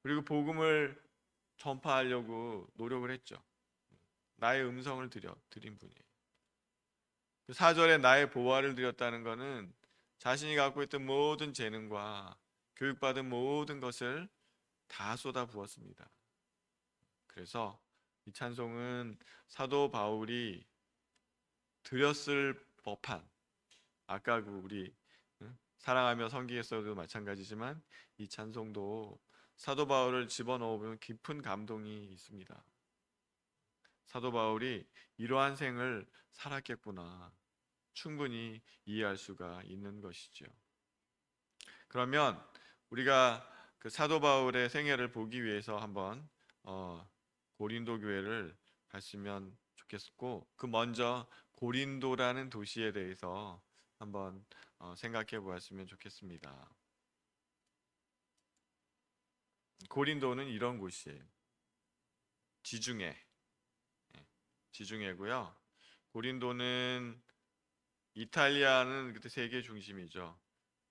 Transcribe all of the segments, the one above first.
그리고 복음을 전파하려고 노력을 했죠. 나의 음성을 드린 분이에요. 그 4절에 나의 보화를 드렸다는 것은 자신이 갖고 있던 모든 재능과 교육받은 모든 것을 다 쏟아 부었습니다. 그래서 이 찬송은 사도 바울이 드렸을 법한, 아까 그 우리 사랑하며 섬기겠어도 마찬가지지만 이 찬송도 사도 바울을 집어넣으면 깊은 감동이 있습니다. 사도 바울이 이러한 생을 살았겠구나, 충분히 이해할 수가 있는 것이죠. 그러면 우리가 그 사도 바울의 생애를 보기 위해서 한번 고린도 교회를 갔으면 좋겠고, 그 먼저 고린도라는 도시에 대해서 한번 생각해 보았으면 좋겠습니다. 고린도는 이런 곳이에요. 지중해, 예, 지중해고요. 고린도는 이탈리아는 그때 세계 중심이죠.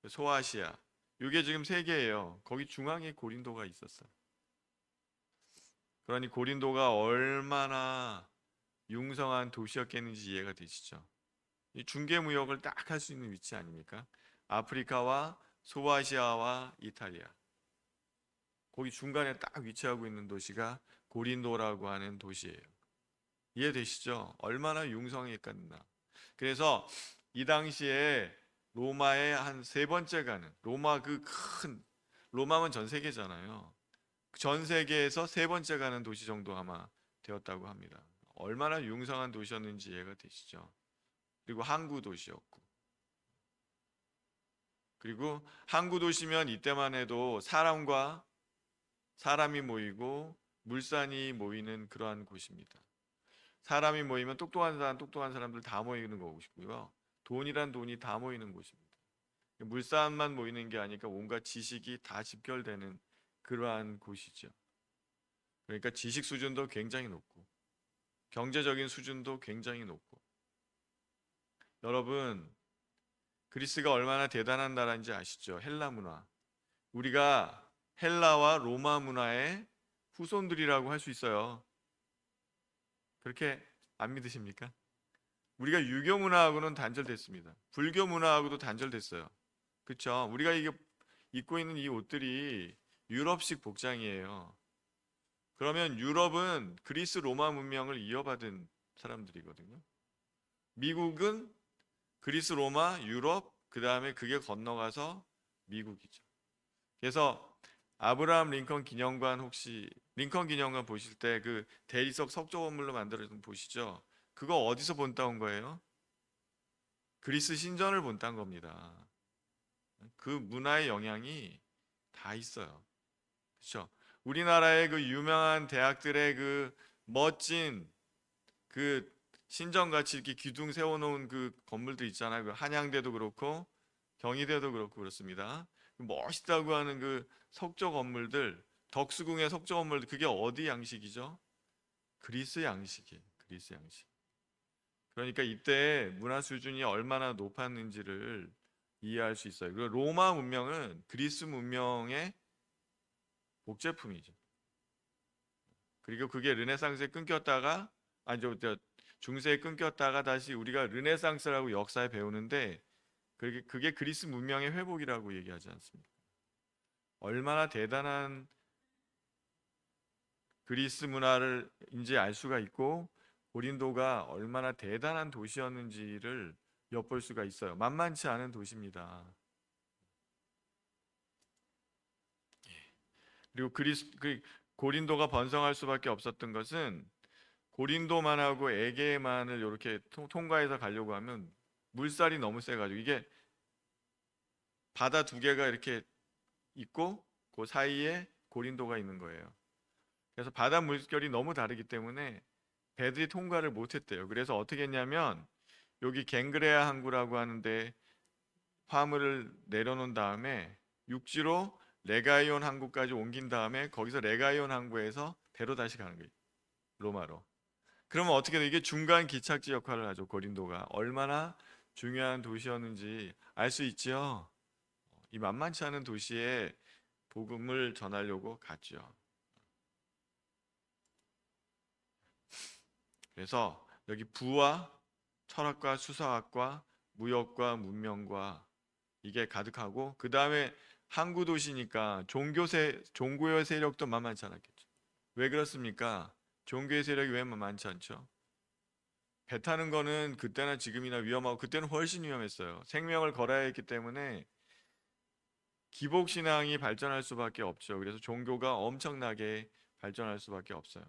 소아시아, 이게 지금 세계예요. 거기 중앙에 고린도가 있었어요. 그러니 고린도가 얼마나 융성한 도시였겠는지 이해가 되시죠? 이 중개 무역을 딱 할 수 있는 위치 아닙니까? 아프리카와 소아시아와 이탈리아, 거기 중간에 딱 위치하고 있는 도시가 고린도라고 하는 도시예요. 이해되시죠? 얼마나 융성했겠나. 그래서 이 당시에 로마의 한 세 번째 가는, 로마 그 큰, 로마는 전 세계잖아요. 전 세계에서 세 번째 가는 도시 정도 아마 되었다고 합니다. 얼마나 융성한 도시였는지 이해가 되시죠? 그리고 항구 도시였고, 그리고 항구 도시면 이때만 해도 사람과 사람이 모이고 물산이 모이는 그러한 곳입니다. 사람이 모이면 똑똑한 사람들 다 모이는 곳이고요. 돈이란 돈이 다 모이는 곳입니다. 물산만 모이는 게 아니라 온갖 지식이 다 집결되는 그러한 곳이죠. 그러니까 지식 수준도 굉장히 높고 경제적인 수준도 굉장히 높고, 여러분 그리스가 얼마나 대단한 나라인지 아시죠? 헬라 문화. 우리가 헬라와 로마 문화의 후손들이라고 할 수 있어요. 그렇게 안 믿으십니까? 우리가 유교 문화하고는 단절됐습니다. 불교 문화하고도 단절됐어요. 그렇죠? 우리가 이게 입고 있는 이 옷들이 유럽식 복장이에요. 그러면 유럽은 그리스 로마 문명을 이어받은 사람들이거든요. 미국은 그리스 로마 유럽, 그 다음에 그게 건너가서 미국이죠. 그래서 아브라함 링컨 기념관, 혹시 링컨 기념관 보실 때 그 대리석 석조 건물로 만들어진 보시죠? 그거 어디서 본따 온 거예요? 그리스 신전을 본따 온 겁니다. 그 문화의 영향이 다 있어요. 그렇죠? 우리나라의 그 유명한 대학들의 그 멋진 그 신전같이 이렇게 기둥 세워놓은 그 건물들 있잖아요. 그 한양대도 그렇고 경희대도 그렇고 그렇습니다. 멋있다고 하는 그 석조 건물들, 덕수궁의 석조 건물들, 그게 어디 양식이죠? 그리스 양식이에요. 그리스 양식. 그러니까 이때 문화 수준이 얼마나 높았는지를 이해할 수 있어요. 그리고 로마 문명은 그리스 문명의 복제품이죠. 그리고 그게 르네상스에 끊겼다가, 아니죠, 중세에 끊겼다가 다시 우리가 르네상스라고 역사에 배우는데, 그게 그리스 문명의 회복이라고 얘기하지 않습니까? 얼마나 대단한 그리스 문화를 이제 알 수가 있고, 고린도가 얼마나 대단한 도시였는지를 엿볼 수가 있어요. 만만치 않은 도시입니다. 그리고 고린도가 번성할 수밖에 없었던 것은, 고린도만하고 에게만을 이렇게 통과해서 가려고 하면 물살이 너무 세가지고, 이게 바다 두 개가 이렇게 있고 그 사이에 고린도가 있는 거예요. 그래서 바다 물결이 너무 다르기 때문에 배들이 통과를 못했대요. 그래서 어떻게 했냐면, 여기 갱그레아 항구라고 하는데 화물을 내려놓은 다음에 육지로 레가이온 항구까지 옮긴 다음에 거기서 레가이온 항구에서 배로 다시 가는 거예요. 로마로. 그러면 어떻게 돼? 이게 중간 기착지 역할을 하죠. 고린도가 얼마나 중요한 도시였는지 알 수 있지요. 이 만만치 않은 도시에 복음을 전하려고 갔죠. 그래서 여기 부와 철학과 수사학과 무역과 문명과 이게 가득하고, 그 다음에 항구 도시니까 종교의 세력도 만만치 않았겠죠. 왜 그렇습니까? 종교의 세력이 왜 만만치 않죠? 배 타는 거는 그때나 지금이나 위험하고, 그때는 훨씬 위험했어요. 생명을 걸어야 했기 때문에 기복 신앙이 발전할 수밖에 없죠. 그래서 종교가 엄청나게 발전할 수밖에 없어요.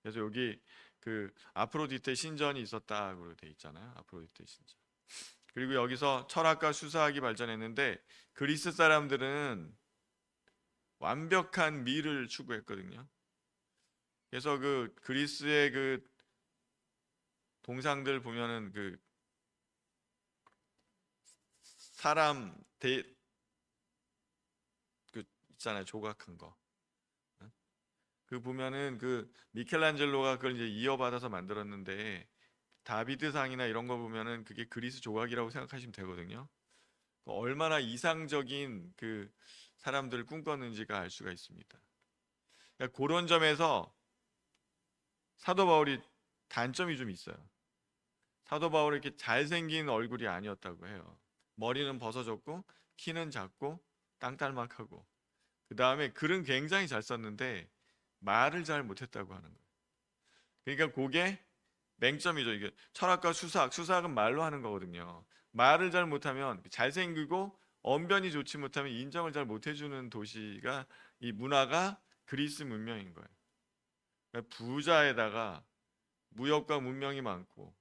그래서 여기 그 아프로디테 신전이 있었다고 돼 있잖아요. 아프로디테 신전. 그리고 여기서 철학과 수사학이 발전했는데, 그리스 사람들은 완벽한 미를 추구했거든요. 그래서 그 그리스의 그 동상들 보면은 그 사람 그 있잖아요, 조각한 거. 그 보면은 그 미켈란젤로가 그걸 이제 이어받아서 만들었는데, 다비드상이나 이런 거 보면은 그게 그리스 조각이라고 생각하시면 되거든요. 얼마나 이상적인 그 사람들을 꿈꿨는지가 알 수가 있습니다. 그러니까 그런 점에서 사도 바울이 단점이 좀 있어요. 사도 바울이 이렇게 잘생긴 얼굴이 아니었다고 해요. 머리는 벗어졌고, 키는 작고, 땅딸막하고, 그 다음에 글은 굉장히 잘 썼는데 말을 잘 못했다고 하는 거예요. 그러니까 그게 맹점이죠. 이게 철학과 수사학은 말로 하는 거거든요. 말을 잘 못하면, 잘생기고 언변이 좋지 못하면 인정을 잘 못해주는 도시가, 이 문화가 그리스 문명인 거예요. 그러니까 부자에다가 무역과 문명이 많고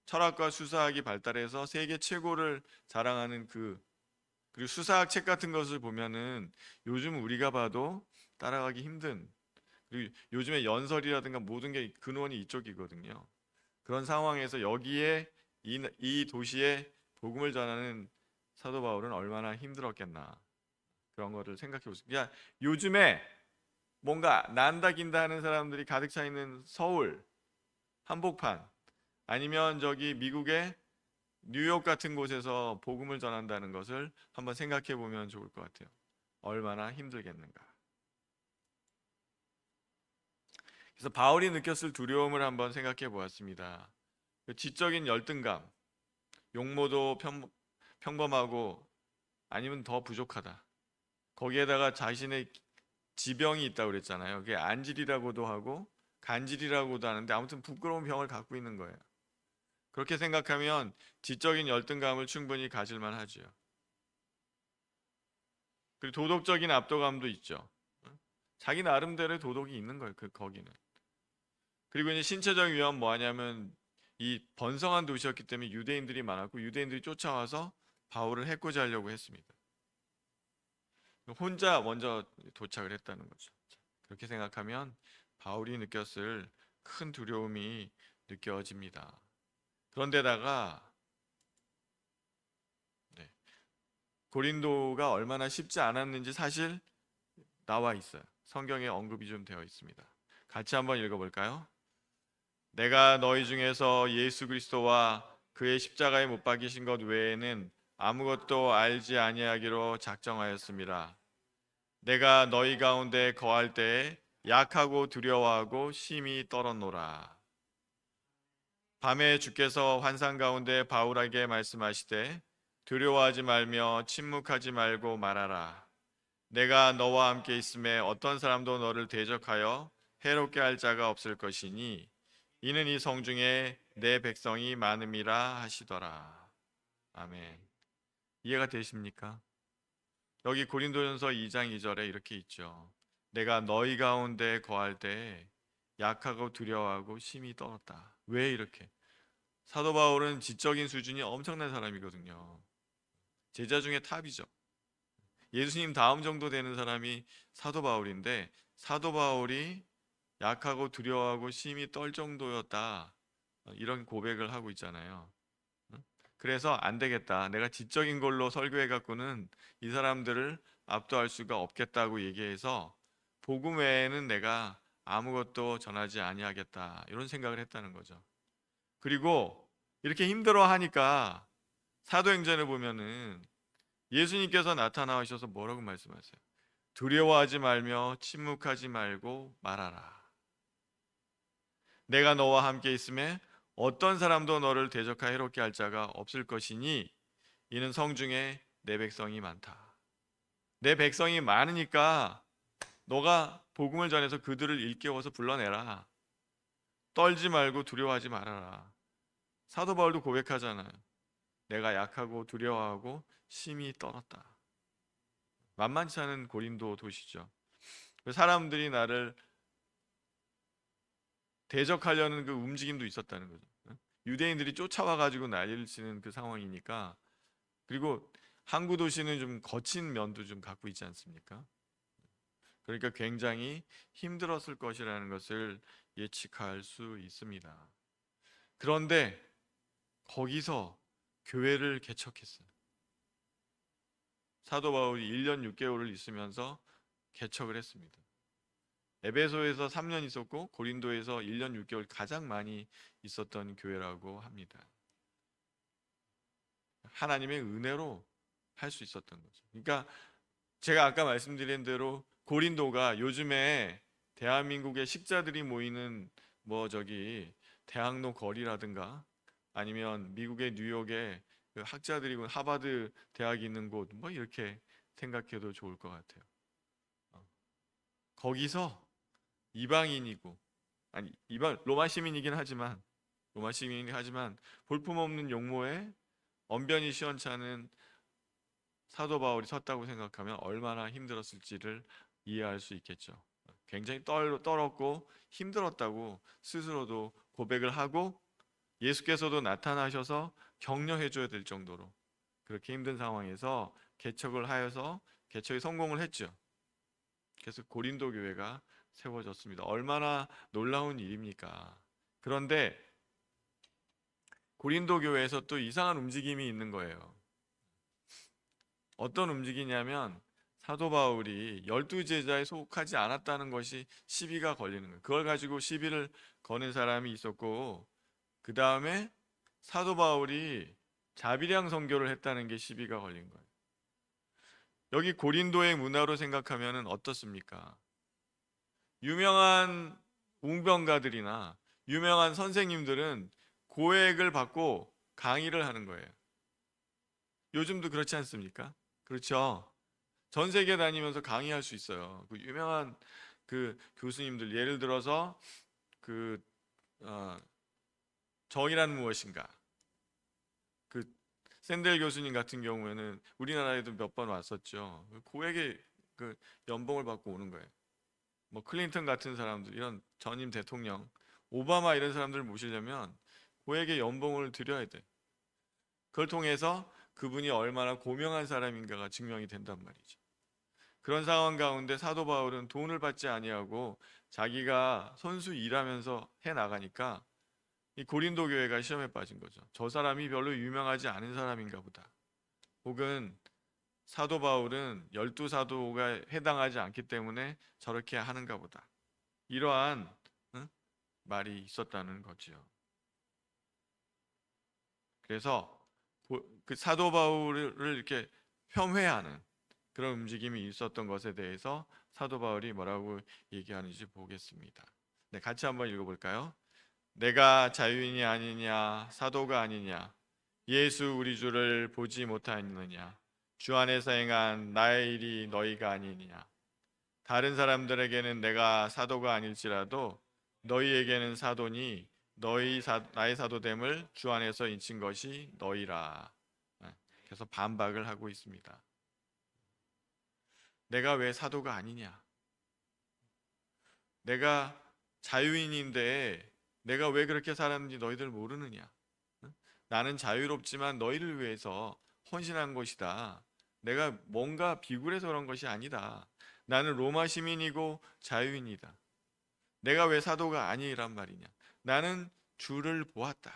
철학과 수사학이 발달해서 세계 최고를 자랑하는 그리고 수사학 책 같은 것을 보면은 요즘 우리가 봐도 따라가기 힘든, 그리고 요즘에 연설이라든가 모든 게 근원이 이쪽이거든요. 그런 상황에서 여기에 이 도시에 복음을 전하는 사도 바울은 얼마나 힘들었겠나, 그런 거를 생각해 보세요. 그냥 요즘에 뭔가 난다 긴다 하는 사람들이 가득 차 있는 서울 한복판, 아니면 저기 미국의 뉴욕 같은 곳에서 복음을 전한다는 것을 한번 생각해 보면 좋을 것 같아요. 얼마나 힘들겠는가. 그래서 바울이 느꼈을 두려움을 한번 생각해 보았습니다. 그 지적인 열등감, 용모도 평범하고 아니면 더 부족하다. 거기에다가 자신의 지병이 있다고 그랬잖아요. 그게 안질이라고도 하고 간질이라고도 하는데, 아무튼 부끄러운 병을 갖고 있는 거예요. 그렇게 생각하면 지적인 열등감을 충분히 가질만 하죠. 그리고 도덕적인 압도감도 있죠. 자기 나름대로의 도덕이 있는 거예요. 거기는. 그리고 이제 신체적 위험 뭐하냐면, 이 번성한 도시였기 때문에 유대인들이 많았고, 유대인들이 쫓아와서 바울을 해코지 하려고 했습니다. 혼자 먼저 도착을 했다는 거죠. 그렇게 생각하면 바울이 느꼈을 큰 두려움이 느껴집니다. 그런데다가 네, 고린도가 얼마나 쉽지 않았는지 사실 나와 있어요. 성경에 언급이 좀 되어 있습니다. 같이 한번 읽어볼까요? 내가 너희 중에서 예수 그리스도와 그의 십자가에 못 박이신 것 외에는 아무것도 알지 아니하기로 작정하였습니다. 내가 너희 가운데 거할 때에 약하고 두려워하고 심히 떨었노라. 밤에 주께서 환상 가운데 바울에게 말씀하시되 두려워하지 말며 침묵하지 말고 말하라. 내가 너와 함께 있음에 어떤 사람도 너를 대적하여 해롭게 할 자가 없을 것이니 이는 이 성중에 내 백성이 많음이라 하시더라. 아멘. 이해가 되십니까? 여기 고린도전서 2장 2절에 이렇게 있죠. 내가 너희 가운데 거할 때 약하고 두려워하고 심히 떨었다. 왜 이렇게? 사도 바울은 지적인 수준이 엄청난 사람이거든요. 제자 중에 탑이죠. 예수님 다음 정도 되는 사람이 사도 바울인데, 사도 바울이 약하고 두려워하고 심히 떨 정도였다, 이런 고백을 하고 있잖아요. 그래서 안 되겠다, 내가 지적인 걸로 설교해 갖고는 이 사람들을 압도할 수가 없겠다고 얘기해서 복음 외에는 내가 아무것도 전하지 아니하겠다, 이런 생각을 했다는 거죠. 그리고 이렇게 힘들어 하니까 사도행전을 보면은 예수님께서 나타나셔서 뭐라고 말씀하세요? 두려워하지 말며 침묵하지 말고 말하라. 내가 너와 함께 있음에 어떤 사람도 너를 대적하여 해롭게 할 자가 없을 것이니 이는 성중에 내 백성이 많다. 내 백성이 많으니까 너가 복음을 전해서 그들을 일깨워서 불러내라. 떨지 말고 두려워하지 말아라. 사도 바울도 고백하잖아요. 내가 약하고 두려워하고 심히 떨었다. 만만치 않은 고린도 도시죠. 사람들이 나를 대적하려는 그 움직임도 있었다는 거죠. 유대인들이 쫓아와 가지고 난리를 치는 그 상황이니까. 그리고 항구 도시는 좀 거친 면도 좀 갖고 있지 않습니까? 그러니까 굉장히 힘들었을 것이라는 것을 예측할 수 있습니다. 그런데 거기서 교회를 개척했어요. 사도 바울이 1년 6개월을 있으면서 개척을 했습니다. 에베소에서 3년 있었고 고린도에서 1년 6개월 가장 많이 있었던 교회라고 합니다. 하나님의 은혜로 할 수 있었던 거죠. 그러니까 제가 아까 말씀드린 대로 고린도가 요즘에 대한민국의 식자들이 모이는 대학로 거리라든가 아니면 미국의 뉴욕에 그 학자들이고 하버드 대학이 있는 곳 이렇게 생각해도 좋을 것 같아요. 거기서 이방인이고 아니 이방 로마 시민이긴 하지만 볼품없는 용모에 언변이 시원찮은 사도 바울이 섰다고 생각하면 얼마나 힘들었을지를 이해할 수 있겠죠. 굉장히 떨었고 힘들었다고 스스로도 고백을 하고 예수께서도 나타나셔서 격려해 줘야 될 정도로 그렇게 힘든 상황에서 개척을 하여서 개척에 성공을 했죠. 그래서 고린도 교회가 세워졌습니다. 얼마나 놀라운 일입니까? 그런데 고린도 교회에서 또 이상한 움직임이 있는 거예요. 어떤 움직이냐면 사도 바울이 12제자에 속하지 않았다는 것이 시비가 걸리는 거예요. 그걸 가지고 시비를 거는 사람이 있었고 그 다음에 사도 바울이 자비량 선교를 했다는 게 시비가 걸린 거예요. 여기 고린도의 문화로 생각하면 어떻습니까? 유명한 웅변가들이나 유명한 선생님들은 고액을 받고 강의를 하는 거예요. 요즘도 그렇지 않습니까? 그렇죠. 전 세계 다니면서 강의할 수 있어요. 그 유명한 그 교수님들 예를 들어서 그 어, 정의란 무엇인가 그 샌델 교수님 같은 경우에는 우리나라에도 몇 번 왔었죠. 고액의 그 연봉을 받고 오는 거예요. 클린턴 같은 사람들 이런 전임 대통령 오바마 이런 사람들을 모시려면 고액의 연봉을 드려야 돼. 그걸 통해서 그분이 얼마나 고명한 사람인가가 증명이 된단 말이죠. 그런 상황 가운데 사도 바울은 돈을 받지 아니하고 자기가 손수 일하면서 해 나가니까 이 고린도 교회가 시험에 빠진 거죠. 저 사람이 별로 유명하지 않은 사람인가 보다. 혹은 사도 바울은 12사도가 해당하지 않기 때문에 저렇게 하는가 보다. 이러한 말이 있었다는 거지요. 그래서 그 사도 바울을 이렇게 폄훼하는 그런 움직임이 있었던 것에 대해서 사도 바울이 뭐라고 얘기하는지 보겠습니다. 네, 같이 한번 읽어볼까요? 내가 자유인이 아니냐 사도가 아니냐 예수 우리 주를 보지 못하느냐 주 안에서 행한 나의 일이 너희가 아니냐 다른 사람들에게는 내가 사도가 아닐지라도 너희에게는 사도니 나의 사도됨을 주 안에서 인친 것이 너희라. 그래서 반박을 하고 있습니다. 내가 왜 사도가 아니냐? 내가 자유인인데 내가 왜 그렇게 살았는지 너희들 모르느냐? 나는 자유롭지만 너희를 위해서 헌신한 것이다. 내가 뭔가 비굴해서 그런 것이 아니다. 나는 로마 시민이고 자유인이다. 내가 왜 사도가 아니란 말이냐? 나는 주를 보았다.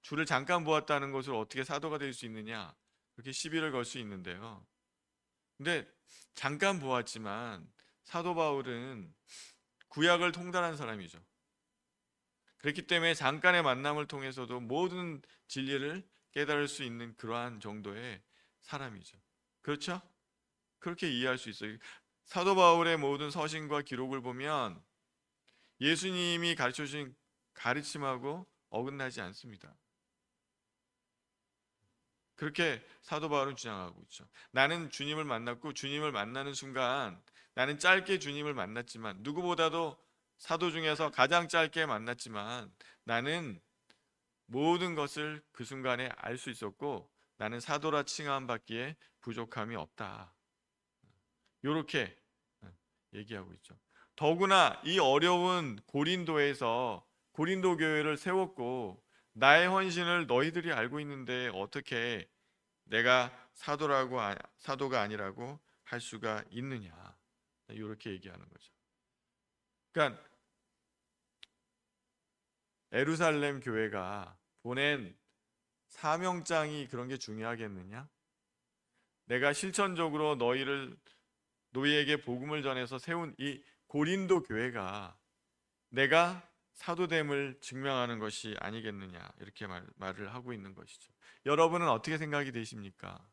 주를 잠깐 보았다는 것을 어떻게 사도가 될 수 있느냐? 그렇게 시비를 걸 수 있는데요. 근데 잠깐 보았지만 사도 바울은 구약을 통달한 사람이죠. 그렇기 때문에 잠깐의 만남을 통해서도 모든 진리를 깨달을 수 있는 그러한 정도의 사람이죠. 그렇죠? 그렇게 이해할 수 있어요. 사도 바울의 모든 서신과 기록을 보면 예수님이 가르쳐 주신 가르침하고 어긋나지 않습니다. 그렇게 사도 바울은 주장하고 있죠. 나는 주님을 만났고 주님을 만나는 순간 나는 짧게 주님을 만났지만 누구보다도 사도 중에서 가장 짧게 만났지만 나는 모든 것을 그 순간에 알 수 있었고 나는 사도라 칭함 받기에 부족함이 없다. 이렇게 얘기하고 있죠. 더구나 이 어려운 고린도에서 고린도 교회를 세웠고 나의 헌신을 너희들이 알고 있는데 어떻게 내가 사도가 아니라고 할 수가 있느냐. 이렇게 얘기하는 거죠. 그러니까 에루살렘 교회가 보낸 사명장이 그런 게 중요하겠느냐? 내가 실천적으로 너희에게 복음을 전해서 세운 이 고린도 교회가 내가 사도됨을 증명하는 것이 아니겠느냐 이렇게 말을 하고 있는 것이죠. 여러분은 어떻게 생각이 되십니까?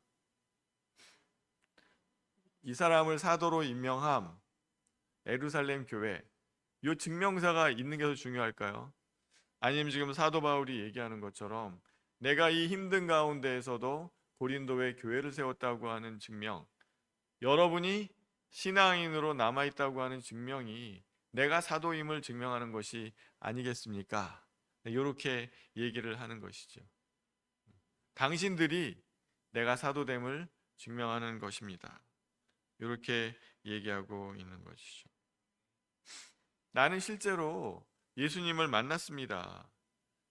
이 사람을 사도로 임명함 에루살렘 교회 이 증명사가 있는 게 더 중요할까요? 아니면 지금 사도 바울이 얘기하는 것처럼 내가 이 힘든 가운데에서도 고린도에 교회를 세웠다고 하는 증명, 여러분이 신앙인으로 남아있다고 하는 증명이 내가 사도임을 증명하는 것이 아니겠습니까? 이렇게 얘기를 하는 것이죠. 당신들이 내가 사도됨을 증명하는 것입니다. 이렇게 얘기하고 있는 것이죠. 나는 실제로 예수님을 만났습니다.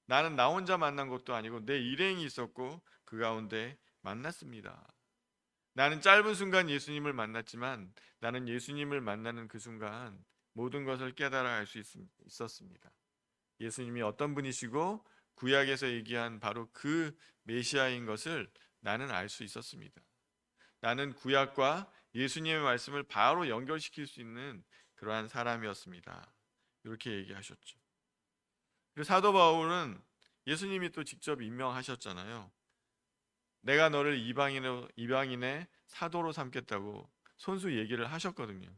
나는 나 혼자 만난 것도 아니고 내 일행이 있었고 그 가운데 만났습니다. 나는 짧은 순간 예수님을 만났지만 나는 예수님을 만나는 그 순간 모든 것을 깨달아 알 수 있었습니다. 예수님이 어떤 분이시고 구약에서 얘기한 바로 그 메시아인 것을 나는 알 수 있었습니다. 나는 구약과 예수님의 말씀을 바로 연결시킬 수 있는 그러한 사람이었습니다. 이렇게 얘기하셨죠. 그리고 사도 바울은 예수님이 또 직접 임명하셨잖아요. 내가 너를 이방인의 사도로 삼겠다고 손수 얘기를 하셨거든요.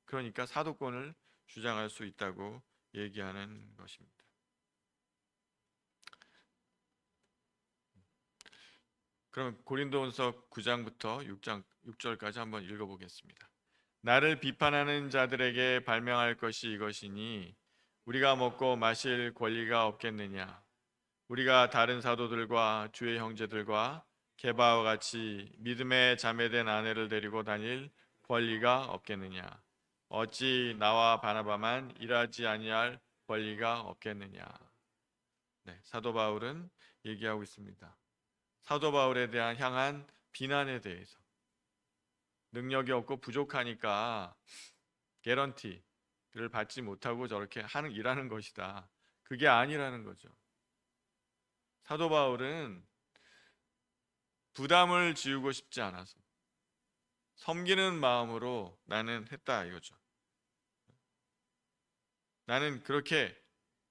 그러니까 사도권을 주장할 수 있다고 얘기하는 것입니다. 그럼 고린도전서 9장부터 6절까지 한번 읽어보겠습니다. 나를 비판하는 자들에게 발명할 것이 이것이니 우리가 먹고 마실 권리가 없겠느냐? 우리가 다른 사도들과 주의 형제들과 게바와 같이 믿음의 자매된 아내를 데리고 다닐 권리가 없겠느냐? 어찌 나와 바나바만 일하지 아니할 권리가 없겠느냐? 네, 사도 바울은 얘기하고 있습니다. 사도 바울에 대한 향한 비난에 대해서 능력이 없고 부족하니까 개런티를 받지 못하고 저렇게 일하는 것이다. 그게 아니라는 거죠. 사도 바울은 부담을 지우고 싶지 않아서 섬기는 마음으로 나는 했다 이거죠. 나는 그렇게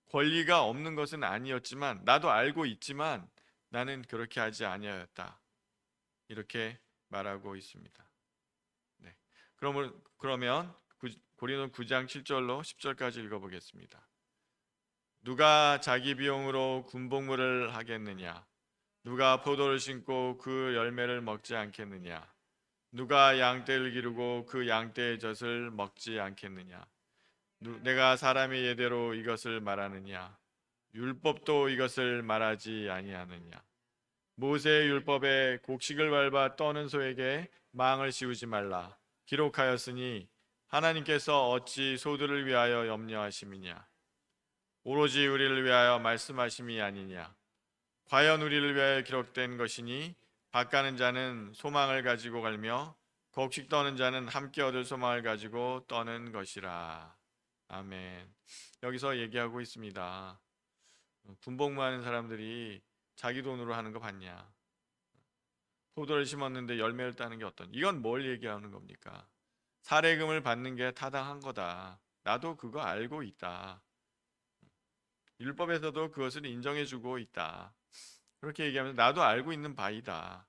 권리가 없는 것은 아니었지만 나도 알고 있지만 나는 그렇게 하지 아니하였다. 이렇게 말하고 있습니다. 네. 그러면 고린도 9장 7절로 10절까지 읽어보겠습니다. 누가 자기 비용으로 군복무를 하겠느냐? 누가 포도를 심고 그 열매를 먹지 않겠느냐? 누가 양떼를 기르고 그 양떼의 젖을 먹지 않겠느냐? 내가 사람의 예대로 이것을 말하느냐? 율법도 이것을 말하지 아니하느냐? 모세의 율법에 곡식을 밟아 떠는 소에게 망을 씌우지 말라. 기록하였으니 하나님께서 어찌 소들을 위하여 염려하심이냐? 오로지 우리를 위하여 말씀하심이 아니냐? 과연 우리를 위하여 기록된 것이니 밭가는 자는 소망을 가지고 갈며 곡식 떠는 자는 함께 얻을 소망을 가지고 떠는 것이라. 아멘. 여기서 얘기하고 있습니다. 군복무하는 사람들이 자기 돈으로 하는 거 봤냐? 포도를 심었는데 열매를 따는 게 이건 뭘 얘기하는 겁니까? 사례금을 받는 게 타당한 거다. 나도 그거 알고 있다. 율법에서도 그것을 인정해주고 있다. 그렇게 얘기하면서 나도 알고 있는 바이다.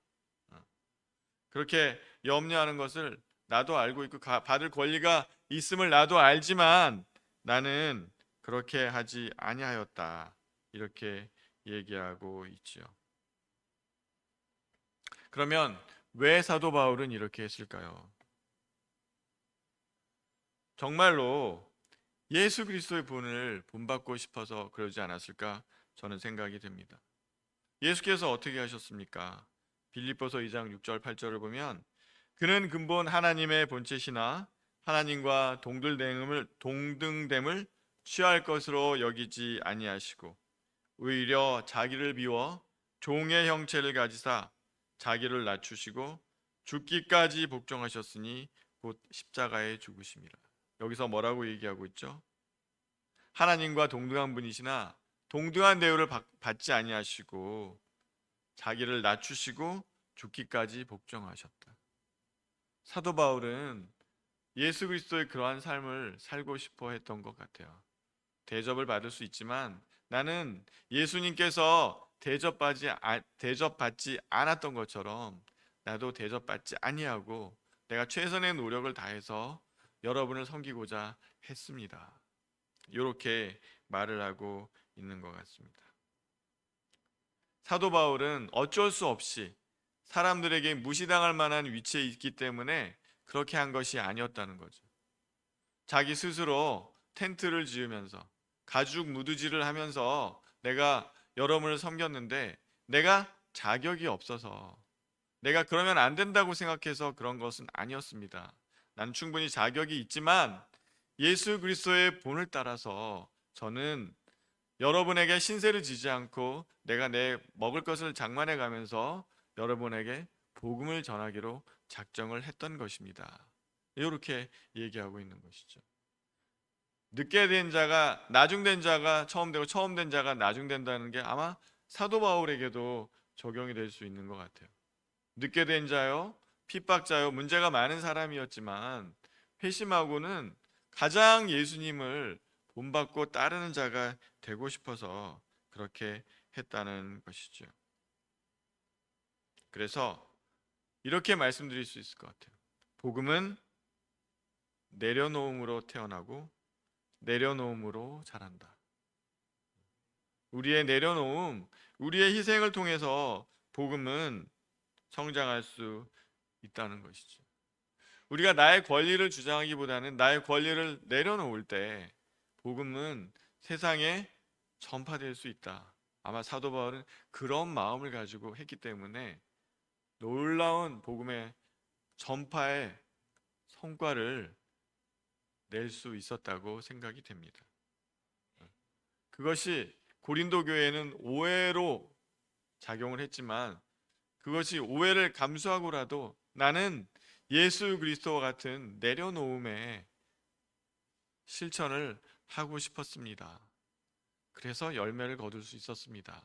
그렇게 염려하는 것을 나도 알고 있고 받을 권리가 있음을 나도 알지만 나는 그렇게 하지 아니하였다. 이렇게 얘기하고 있지요. 그러면 왜 사도 바울은 이렇게 했을까요? 정말로 예수 그리스도의 본을 본받고 싶어서 그러지 않았을까? 저는 생각이 됩니다. 예수께서 어떻게 하셨습니까? 빌립보서 2장 6절 8절을 보면 그는 근본 하나님의 본체시나 하나님과 동등됨을 취할 것으로 여기지 아니하시고 오히려 자기를 비워 종의 형체를 가지사 자기를 낮추시고 죽기까지 복종하셨으니 곧 십자가에 죽으심이라. 여기서 뭐라고 얘기하고 있죠? 하나님과 동등한 분이시나 동등한 대우를 받지 아니하시고 자기를 낮추시고 죽기까지 복종하셨다. 사도 바울은 예수 그리스도의 그러한 삶을 살고 싶어 했던 것 같아요. 대접을 받을 수 있지만 나는 예수님께서 대접받지 않았던 것처럼 나도 대접받지 아니하고 내가 최선의 노력을 다해서 여러분을 섬기고자 했습니다. 이렇게 말을 하고 있는 것 같습니다. 사도 바울은 어쩔 수 없이 사람들에게 무시당할 만한 위치에 있기 때문에 그렇게 한 것이 아니었다는 거죠. 자기 스스로 텐트를 지으면서 가죽 무드질을 하면서 내가 여러분을 섬겼는데 내가 자격이 없어서 내가 그러면 안 된다고 생각해서 그런 것은 아니었습니다. 난 충분히 자격이 있지만 예수 그리스도의 본을 따라서 저는 여러분에게 신세를 지지 않고 내가 내 먹을 것을 장만해 가면서 여러분에게 복음을 전하기로 작정을 했던 것입니다. 이렇게 얘기하고 있는 것이죠. 늦게 된 자가 나중된 자가 처음 되고 처음 된 자가 나중된다는 게 아마 사도 바울에게도 적용이 될 수 있는 것 같아요. 늦게 된 자요, 핍박자요, 문제가 많은 사람이었지만 회심하고는 가장 예수님을 본받고 따르는 자가 되고 싶어서 그렇게 했다는 것이죠. 그래서 이렇게 말씀드릴 수 있을 것 같아요. 복음은 내려놓음으로 태어나고 내려놓음으로 자란다. 우리의 내려놓음, 우리의 희생을 통해서 복음은 성장할 수 있다는 것이죠. 우리가 나의 권리를 주장하기보다는 나의 권리를 내려놓을 때 복음은 세상에 전파될 수 있다. 아마 사도 바울은 그런 마음을 가지고 했기 때문에 놀라운 복음의 전파의 성과를 낼 수 있었다고 생각이 됩니다. 그것이 고린도 교회는 오해로 작용을 했지만 그것이 오해를 감수하고라도 나는 예수 그리스도와 같은 내려놓음의 실천을 하고 싶었습니다. 그래서 열매를 거둘 수 있었습니다.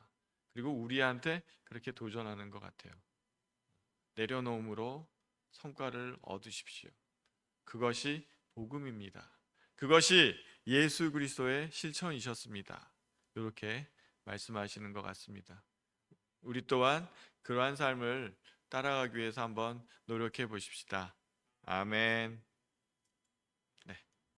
그리고 우리한테 그렇게 도전하는 것 같아요. 내려놓음으로 성과를 얻으십시오. 그것이 복음입니다. 그것이 예수 그리스도의 실천이셨습니다. 이렇게 말씀하시는 것 같습니다. 우리 또한 그러한 삶을 따라가기 위해서 한번 노력해 보십시다. 아멘.